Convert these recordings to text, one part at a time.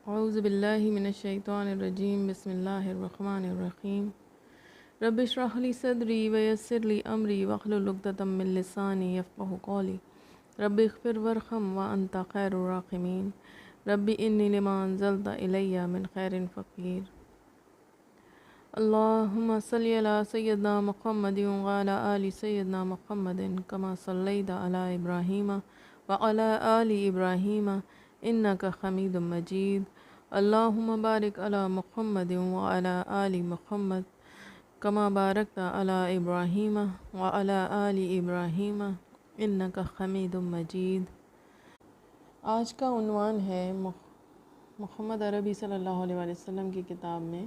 اعوذ باللہ من الشیطان الرجیم بسم اللہ الرحمن الرحیم رب اشرح لی صدری ویسر لی امری واحلل عقدۃ من لسانی یفقہوا قولی رب اغفر وارحم وانت خیر الراحمین رب انی لما انزلت الی من خیر فقیر اللہم صلی علی سیدنا محمد وعلی آل سیدنا محمد کما صلیت علی ابراہیم وعلی آل ابراہیم انک حمید مجید اللہم بارک علی محمد وعلی آل محمد کما بارکت علی ابراہیم وعلی آل ابراہیم انک حمید مجید۔ آج کا عنوان ہے محمد عربی صلی اللہ علیہ وآلہ وسلم کی کتاب میں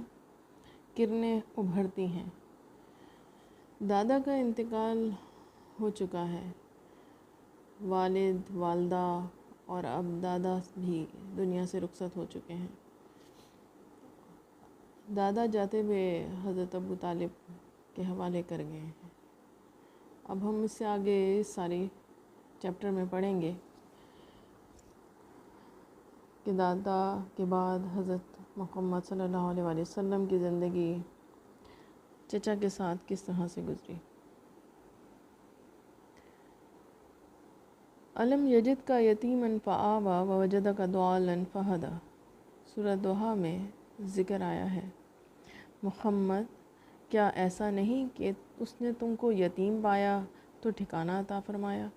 کرنیں ابھرتی ہیں۔ دادا کا انتقال ہو چکا ہے، والد، والدہ اور اب دادا بھی دنیا سے رخصت ہو چکے ہیں۔ دادا جاتے ہوئے حضرت ابو طالب کے حوالے کر گئے ہیں۔ اب ہم اس سے آگے ساری چیپٹر میں پڑھیں گے کہ دادا کے بعد حضرت محمد صلی اللہ علیہ وآلہ وسلم کی زندگی چچا کے ساتھ کس طرح سے گزری۔ علم یجد کا یتیما فآویٰ ووجدک ضالا فہدیٰ، سورہ دوحہ میں ذکر آیا ہے۔ محمد، کیا ایسا نہیں کہ اس نے تم کو یتیم پایا تو ٹھکانہ عطا فرمایا،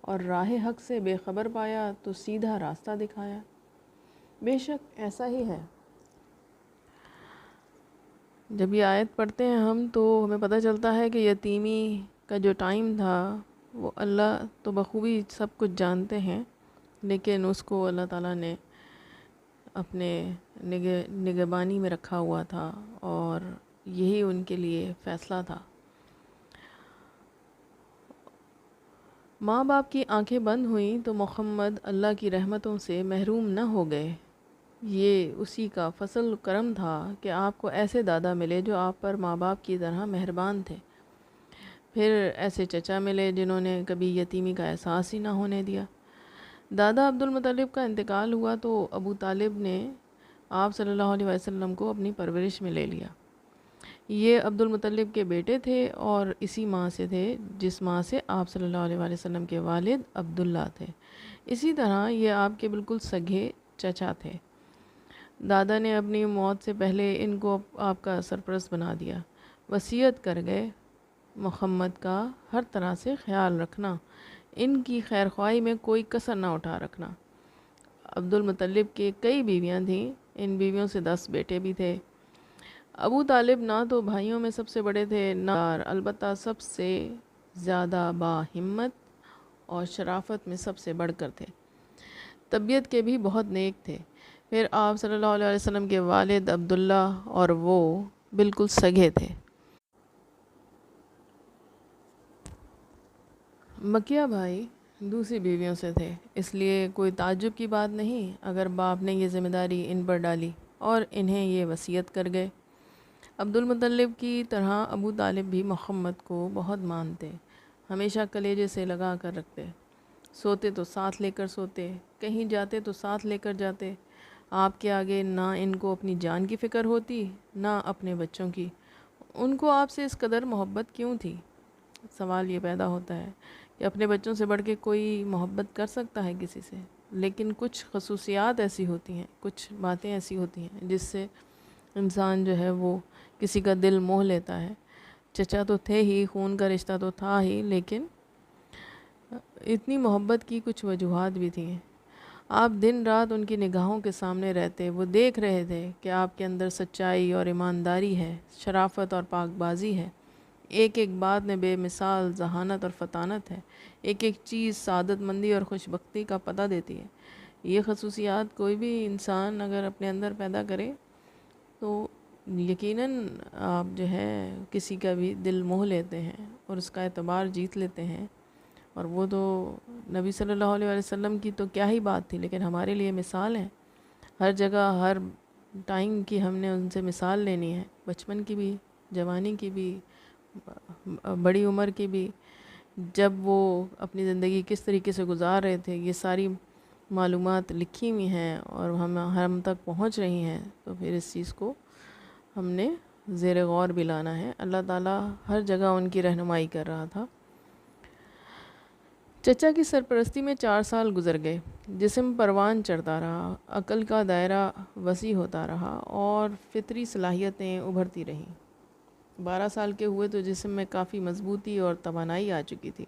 اور راہ حق سے بے خبر پایا تو سیدھا راستہ دکھایا؟ بے شک ایسا ہی ہے۔ جب یہ آیت پڑھتے ہیں ہم تو ہمیں پتہ چلتا ہے کہ یتیمی کا جو ٹائم تھا وہ اللہ تو بخوبی سب کچھ جانتے ہیں، لیکن اس کو اللہ تعالیٰ نے اپنے نگہبانی میں رکھا ہوا تھا، اور یہی ان کے لیے فیصلہ تھا۔ ماں باپ کی آنکھیں بند ہوئیں تو محمد اللہ کی رحمتوں سے محروم نہ ہو گئے۔ یہ اسی کا فضل و کرم تھا کہ آپ کو ایسے دادا ملے جو آپ پر ماں باپ کی طرح مہربان تھے، پھر ایسے چچا ملے جنہوں نے کبھی یتیمی کا احساس ہی نہ ہونے دیا۔ دادا عبد المطلب کا انتقال ہوا تو ابو طالب نے آپ صلی اللہ علیہ وسلم کو اپنی پرورش میں لے لیا۔ یہ عبد المطلب کے بیٹے تھے اور اسی ماں سے تھے جس ماں سے آپ صلی اللہ علیہ وسلم کے والد عبداللہ تھے۔ اسی طرح یہ آپ کے بالکل سگے چچا تھے۔ دادا نے اپنی موت سے پہلے ان کو آپ کا سرپرست بنا دیا۔ وصیت کر گئے محمد کا ہر طرح سے خیال رکھنا، ان کی خیر خواہی میں کوئی کسر نہ اٹھا رکھنا۔ عبد المطلب کے کئی بیویاں تھیں، ان بیویوں سے 10 بیٹے بھی تھے۔ ابو طالب نہ تو بھائیوں میں سب سے بڑے تھے نہ البتہ سب سے زیادہ باہمت اور شرافت میں سب سے بڑھ کر تھے۔ طبیعت کے بھی بہت نیک تھے۔ پھر آپ صلی اللہ علیہ وسلم کے والد عبداللہ اور وہ بالکل سگے تھے۔ بقیہ بھائی دوسری بیویوں سے تھے، اس لیے کوئی تعجب کی بات نہیں اگر باپ نے یہ ذمہ داری ان پر ڈالی اور انہیں یہ وصیت کر گئے۔ عبد المطلب کی طرح ابو طالب بھی محمد کو بہت مانتے، ہمیشہ کلیجے سے لگا کر رکھتے۔ سوتے تو ساتھ لے کر سوتے، کہیں جاتے تو ساتھ لے کر جاتے۔ آپ کے آگے نہ ان کو اپنی جان کی فکر ہوتی نہ اپنے بچوں کی۔ ان کو آپ سے اس قدر محبت کیوں تھی؟ سوال یہ پیدا ہوتا ہے کہ اپنے بچوں سے بڑھ کے کوئی محبت کر سکتا ہے کسی سے؟ لیکن کچھ خصوصیات ایسی ہوتی ہیں، کچھ باتیں ایسی ہوتی ہیں جس سے انسان جو ہے وہ کسی کا دل موہ لیتا ہے۔ چچا تو تھے ہی، خون کا رشتہ تو تھا ہی، لیکن اتنی محبت کی کچھ وجوہات بھی تھیں۔ آپ دن رات ان کی نگاہوں کے سامنے رہتے، وہ دیکھ رہے تھے کہ آپ کے اندر سچائی اور ایمانداری ہے، شرافت اور پاک بازی ہے، ایک ایک بات میں بے مثال ذہانت اور فطانت ہے، ایک ایک چیز سعادت مندی اور خوشبختی کا پتہ دیتی ہے۔ یہ خصوصیات کوئی بھی انسان اگر اپنے اندر پیدا کرے تو یقیناً آپ جو ہے کسی کا بھی دل موہ لیتے ہیں اور اس کا اعتبار جیت لیتے ہیں۔ اور وہ تو نبی صلی اللہ علیہ وسلم کی تو کیا ہی بات تھی، لیکن ہمارے لیے مثال ہے۔ ہر جگہ ہر ٹائم کی ہم نے ان سے مثال لینی ہے، بچپن کی بھی، جوانی کی بھی، بڑی عمر کی بھی۔ جب وہ اپنی زندگی کس طریقے سے گزار رہے تھے، یہ ساری معلومات لکھی ہوئی ہیں اور ہم تک پہنچ رہی ہیں، تو پھر اس چیز کو ہم نے زیر غور بھی لانا ہے۔ اللہ تعالیٰ ہر جگہ ان کی رہنمائی کر رہا تھا۔ چچا کی سرپرستی میں 4 سال گزر گئے۔ جسم پروان چڑھتا رہا، عقل کا دائرہ وسیع ہوتا رہا اور فطری صلاحیتیں ابھرتی رہیں۔ 12 سال کے ہوئے تو جسم میں کافی مضبوطی اور توانائی آ چکی تھی۔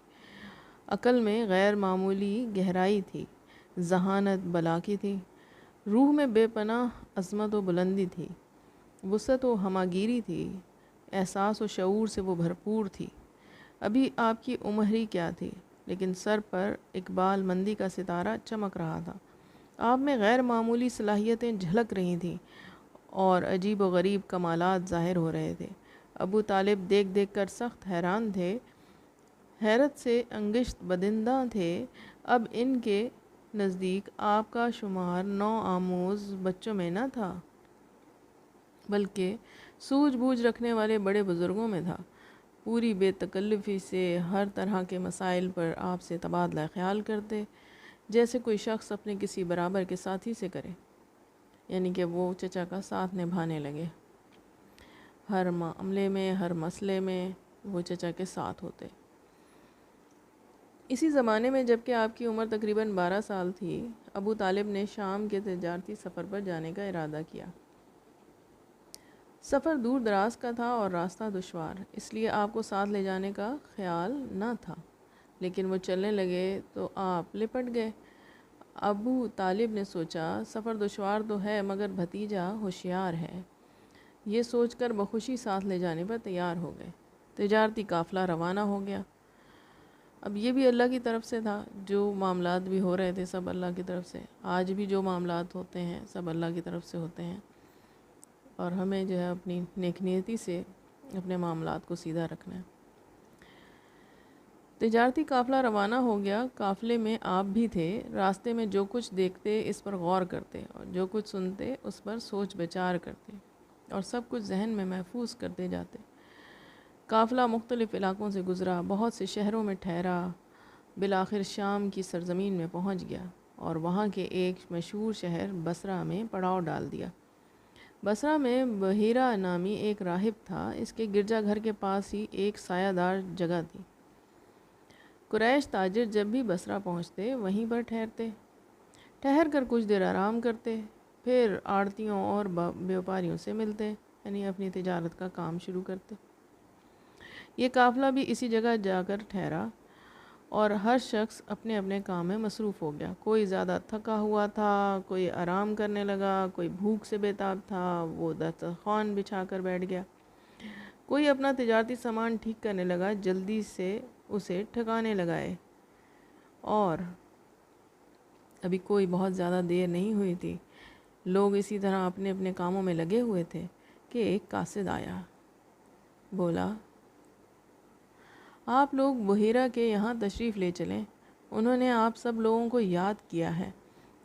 عقل میں غیر معمولی گہرائی تھی، ذہانت بلا کی تھی، روح میں بے پناہ عظمت و بلندی تھی، وسعت و ہماگیری تھی، احساس و شعور سے وہ بھرپور تھی۔ ابھی آپ کی عمر ہی کیا تھی، لیکن سر پر اقبال مندی کا ستارہ چمک رہا تھا۔ آپ میں غیر معمولی صلاحیتیں جھلک رہی تھیں اور عجیب و غریب کمالات ظاہر ہو رہے تھے۔ ابو طالب دیکھ دیکھ کر سخت حیران تھے، حیرت سے انگشت بدندہ تھے۔ اب ان کے نزدیک آپ کا شمار نو آموز بچوں میں نہ تھا، بلکہ سوجھ بوجھ رکھنے والے بڑے بزرگوں میں تھا۔ پوری بے تکلفی سے ہر طرح کے مسائل پر آپ سے تبادلہ خیال کرتے، جیسے کوئی شخص اپنے کسی برابر کے ساتھی سے کرے، یعنی کہ وہ چچا کا ساتھ نبھانے لگے۔ ہر معاملے میں، ہر مسئلے میں وہ چچا کے ساتھ ہوتے۔ اسی زمانے میں جب کہ آپ کی عمر تقریباً 12 سال تھی، ابو طالب نے شام کے تجارتی سفر پر جانے کا ارادہ کیا۔ سفر دور دراز کا تھا اور راستہ دشوار، اس لیے آپ کو ساتھ لے جانے کا خیال نہ تھا، لیکن وہ چلنے لگے تو آپ لپٹ گئے۔ ابو طالب نے سوچا سفر دشوار تو ہے مگر بھتیجا ہوشیار ہے، یہ سوچ کر بخوشی ساتھ لے جانے پر تیار ہو گئے۔ تجارتی قافلہ روانہ ہو گیا۔ اب یہ بھی اللہ کی طرف سے تھا، جو معاملات بھی ہو رہے تھے سب اللہ کی طرف سے۔ آج بھی جو معاملات ہوتے ہیں سب اللہ کی طرف سے ہوتے ہیں، اور ہمیں جو ہے اپنی نیک نیتی سے اپنے معاملات کو سیدھا رکھنا ہے۔ تجارتی قافلہ روانہ ہو گیا۔ قافلے میں آپ بھی تھے۔ راستے میں جو کچھ دیکھتے اس پر غور کرتے اور جو کچھ سنتے اس پر سوچ بچار کرتے اور سب کچھ ذہن میں محفوظ کرتے جاتے۔ قافلہ مختلف علاقوں سے گزرا، بہت سے شہروں میں ٹھہرا، بالآخر شام کی سرزمین میں پہنچ گیا اور وہاں کے ایک مشہور شہر بصرہ میں پڑاؤ ڈال دیا۔ بصرہ میں بحیرہ نامی ایک راہب تھا۔ اس کے گرجا گھر کے پاس ہی ایک سایہ دار جگہ تھی۔ قریش تاجر جب بھی بصرہ پہنچتے وہیں پر ٹھہر کر کچھ دیر آرام کرتے، پھر آڑتیوں اور بیوپاریوں سے ملتے، یعنی اپنی تجارت کا کام شروع کرتے۔ یہ قافلہ بھی اسی جگہ جا کر ٹھہرا اور ہر شخص اپنے اپنے کام میں مصروف ہو گیا۔ کوئی زیادہ تھکا ہوا تھا، کوئی آرام کرنے لگا، کوئی بھوک سے بیتاب تھا، وہ دسترخوان بچھا کر بیٹھ گیا، کوئی اپنا تجارتی سامان ٹھیک کرنے لگا، جلدی سے اسے ٹھکانے لگائے۔ اور ابھی کوئی بہت زیادہ دیر نہیں ہوئی تھی، لوگ اسی طرح اپنے اپنے کاموں میں لگے ہوئے تھے کہ ایک قاصد آیا، بولا آپ لوگ بحیرہ کے یہاں تشریف لے چلیں، انہوں نے آپ سب لوگوں کو یاد کیا ہے،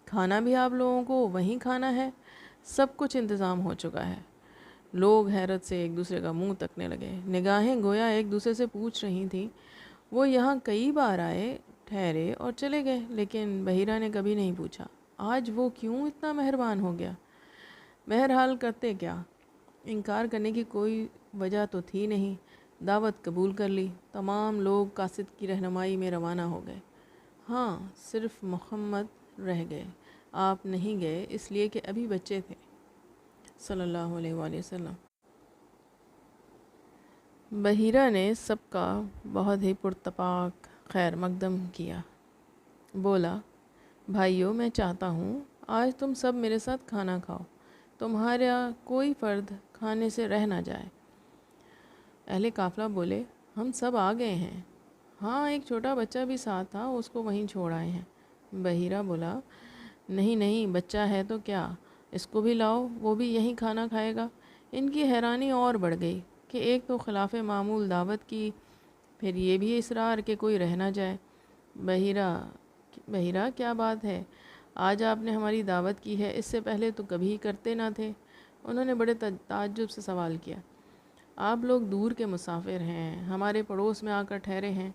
کھانا بھی آپ لوگوں کو وہیں کھانا ہے، سب کچھ انتظام ہو چکا ہے۔ لوگ حیرت سے ایک دوسرے کا منہ تکنے لگے، نگاہیں گویا ایک دوسرے سے پوچھ رہی تھیں۔ وہ یہاں کئی بار آئے، ٹھہرے اور چلے گئے، لیکن بحیرہ نے کبھی نہیں پوچھا آج وہ کیوں اتنا مہربان ہو گیا۔ بہرحال کرتے کیا، انکار کرنے کی کوئی وجہ تو تھی نہیں، دعوت قبول کر لی۔ تمام لوگ قاصد کی رہنمائی میں روانہ ہو گئے۔ ہاں، صرف محمد رہ گئے۔ آپ نہیں گئے اس لیے کہ ابھی بچے تھے، صلی اللہ علیہ وآلہ وسلم۔ بحیرہ نے سب کا بہت ہی پرتپاک خیر مقدم کیا، بولا بھائیو، میں چاہتا ہوں آج تم سب میرے ساتھ کھانا کھاؤ، تمہارا کوئی فرد کھانے سے رہ نہ جائے۔ اہل قافلہ بولے ہم سب آ گئے ہیں۔ ہاں، ایک چھوٹا بچہ بھی ساتھ تھا، اس کو وہیں چھوڑ آئے ہیں۔ بحیرہ بولا نہیں نہیں، بچہ ہے تو کیا، اس کو بھی لاؤ، وہ بھی یہیں کھانا کھائے گا۔ ان کی حیرانی اور بڑھ گئی کہ ایک تو خلاف معمول دعوت کی، پھر یہ بھی اصرار کہ کوئی رہ نہ جائے۔ بحیرہ کیا بات ہے، آج آپ نے ہماری دعوت کی ہے، اس سے پہلے تو کبھی کرتے نہ تھے۔ انہوں نے بڑے تعجب سے سوال کیا، آپ لوگ دور کے مسافر ہیں، ہمارے پڑوس میں آ کر ٹھہرے ہیں،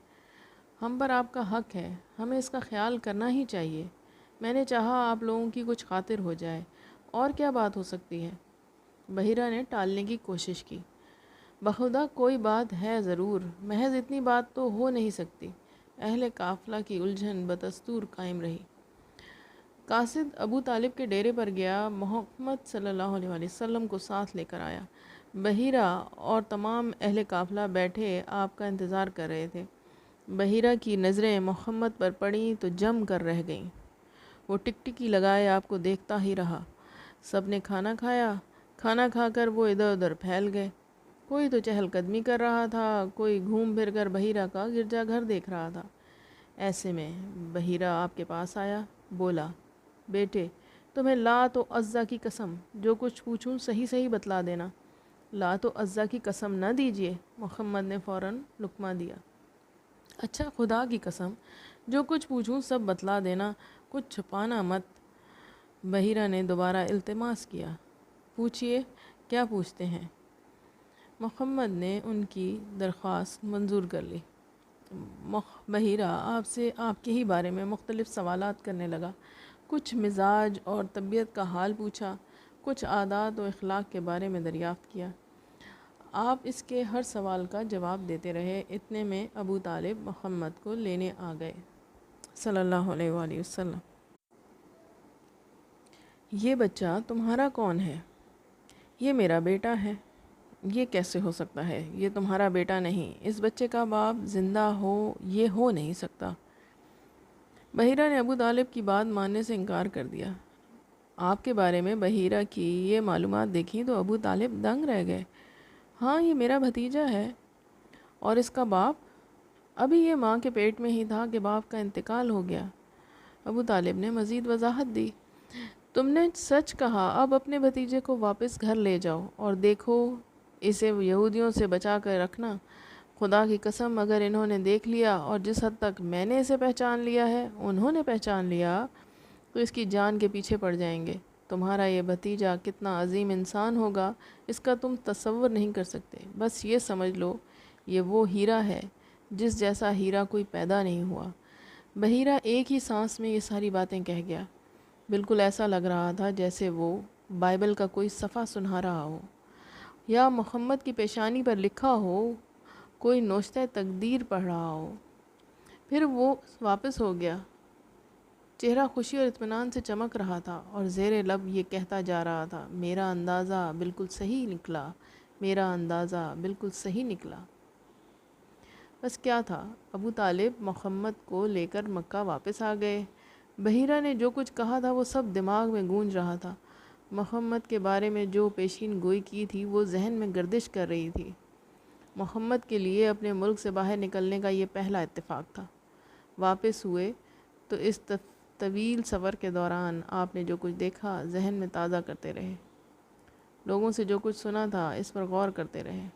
ہم پر آپ کا حق ہے، ہمیں اس کا خیال کرنا ہی چاہیے۔ میں نے چاہا آپ لوگوں کی کچھ خاطر ہو جائے، اور کیا بات ہو سکتی ہے؟ بحیرہ نے ٹالنے کی کوشش کی۔ بخدا کوئی بات ہے ضرور، محض اتنی بات تو ہو نہیں سکتی۔ اہل قافلہ کی الجھن بدستور قائم رہی۔ قاصد ابو طالب کے ڈیرے پر گیا، محمد صلی اللہ علیہ وسلم کو ساتھ لے کر آیا۔ بحیرہ اور تمام اہل قافلہ بیٹھے آپ کا انتظار کر رہے تھے۔ بحیرہ کی نظریں محمد پر پڑیں تو جم کر رہ گئیں۔ وہ ٹکٹکی لگائے آپ کو دیکھتا ہی رہا۔ سب نے کھانا کھایا۔ کھانا کھا کر وہ ادھر ادھر پھیل گئے۔ کوئی تو چہل قدمی کر رہا تھا، کوئی گھوم پھر کر بحیرہ کا گرجا گھر دیکھ رہا تھا۔ ایسے میں بحیرہ آپ کے پاس آیا، بولا، بیٹے، تمہیں لات و عزا کی قسم، جو کچھ پوچھوں صحیح صحیح بتلا دینا۔ لات و عزا کی قسم نہ دیجیے، محمد نے فوراً لقمہ دیا۔ اچھا، خدا کی قسم، جو کچھ پوچھوں سب بتلا دینا، کچھ چھپانا مت۔ بحیرہ نے دوبارہ التماس کیا۔ پوچھئے، کیا پوچھتے ہیں؟ محمد نے ان کی درخواست منظور کر لی۔ بحیرہ آپ سے آپ کے ہی بارے میں مختلف سوالات کرنے لگا۔ کچھ مزاج اور طبیعت کا حال پوچھا، کچھ عادات و اخلاق کے بارے میں دریافت کیا۔ آپ اس کے ہر سوال کا جواب دیتے رہے۔ اتنے میں ابو طالب محمد کو لینے آ گئے صلی اللہ علیہ وآلہ وسلم۔ یہ بچہ تمہارا کون ہے؟ یہ میرا بیٹا ہے۔ یہ کیسے ہو سکتا ہے؟ یہ تمہارا بیٹا نہیں، اس بچے کا باپ زندہ ہو یہ ہو نہیں سکتا۔ بحیرہ نے ابو طالب کی بات ماننے سے انکار کر دیا۔ آپ کے بارے میں بحیرہ کی یہ معلومات دیکھیں تو ابو طالب دنگ رہ گئے۔ ہاں، یہ میرا بھتیجا ہے۔ اور اس کا باپ؟ ابھی یہ ماں کے پیٹ میں ہی تھا کہ باپ کا انتقال ہو گیا۔ ابو طالب نے مزید وضاحت دی۔ تم نے سچ کہا، اب اپنے بھتیجے کو واپس گھر لے جاؤ اور دیکھو اسے یہودیوں سے بچا کر رکھنا۔ خدا کی قسم، اگر انہوں نے دیکھ لیا، اور جس حد تک میں نے اسے پہچان لیا ہے انہوں نے پہچان لیا، تو اس کی جان کے پیچھے پڑ جائیں گے۔ تمہارا یہ بھتیجا کتنا عظیم انسان ہوگا اس کا تم تصور نہیں کر سکتے۔ بس یہ سمجھ لو، یہ وہ ہیرا ہے جس جیسا ہیرا کوئی پیدا نہیں ہوا۔ بحیرہ ایک ہی سانس میں یہ ساری باتیں کہہ گیا۔ بالکل ایسا لگ رہا تھا جیسے وہ بائبل کا کوئی صفحہ سنا رہا ہو، یا محمد کی پیشانی پر لکھا ہو کوئی نوشتہ تقدیر پڑھ رہا ہو۔ پھر وہ واپس ہو گیا۔ چہرہ خوشی اور اطمینان سے چمک رہا تھا اور زیر لب یہ کہتا جا رہا تھا، میرا اندازہ بالکل صحیح نکلا، میرا اندازہ بالکل صحیح نکلا۔ بس کیا تھا، ابو طالب محمد کو لے کر مکہ واپس آ گئے۔ بحیرہ نے جو کچھ کہا تھا وہ سب دماغ میں گونج رہا تھا۔ محمد کے بارے میں جو پیشین گوئی کی تھی وہ ذہن میں گردش کر رہی تھی۔ محمد کے لیے اپنے ملک سے باہر نکلنے کا یہ پہلا اتفاق تھا۔ واپس ہوئے تو اس طویل سفر کے دوران آپ نے جو کچھ دیکھا ذہن میں تازہ کرتے رہے۔ لوگوں سے جو کچھ سنا تھا اس پر غور کرتے رہے۔